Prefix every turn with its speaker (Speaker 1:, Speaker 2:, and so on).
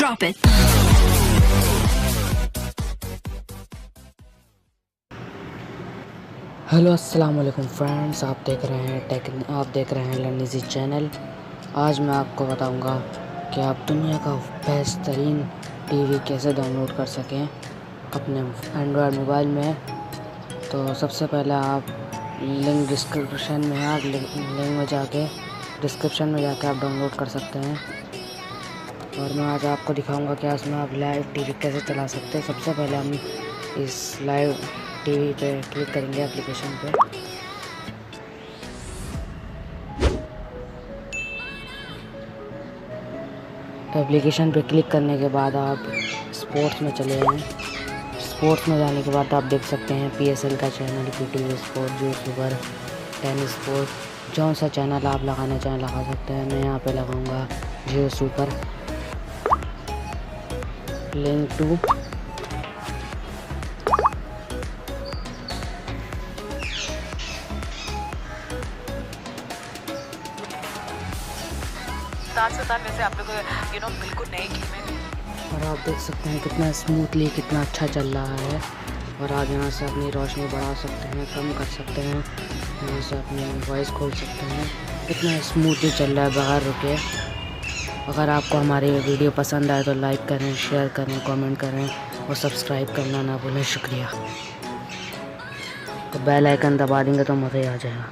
Speaker 1: Drop it.
Speaker 2: Hello अस्सलाम वालेकुम friends, आप देख रहे हैं लर्न इजी चैनल। आज मैं आपको बताऊंगा कि आप दुनिया का बेहतरीन टीवी कैसे डाउनलोड कर सकें अपने एंड्रॉयड मोबाइल में। तो सबसे पहले आप लिंक डिस्क्रिप्शन में है, आप लिंक में जाके डिस्क्रिप्शन में जाके आप डाउनलोड कर सकते हैं। और मैं आज आपको दिखाऊंगा कि इसमें आप लाइव टीवी कैसे चला सकते हैं। सबसे पहले हम इस लाइव टीवी पे क्लिक करेंगे एप्लीकेशन पे। एप्लीकेशन पे क्लिक करने के बाद आप स्पोर्ट्स में चले जाएं। स्पोर्ट्स में जाने के बाद आप देख सकते हैं PSL का चैनल, PTV स्पोर्ट, जियो सुपर, टेनिस स्पोर्ट। जौन सा चैनल आप लगाना चाहें लगा सकते हैं। मैं यहाँ पे लगाऊंगा जियो सुपर। लिंक टू
Speaker 3: वैसे आप लोग बिल्कुल नई गेम है।
Speaker 2: और आप देख सकते हैं कितना स्मूथली, कितना अच्छा चल रहा है। और आप यहाँ से अपनी रोशनी बढ़ा सकते हैं, कम कर सकते हैं, यहाँ से अपनी वॉइस खोल सकते हैं। कितना स्मूथली चल रहा है बगैर रुके। अगर आपको हमारी वीडियो पसंद आए तो लाइक करें, शेयर करें, कमेंट करें और सब्सक्राइब करना ना भूलें। शुक्रिया। तो बेल आइकन दबा देंगे तो मज़ा ही आ जाएगा।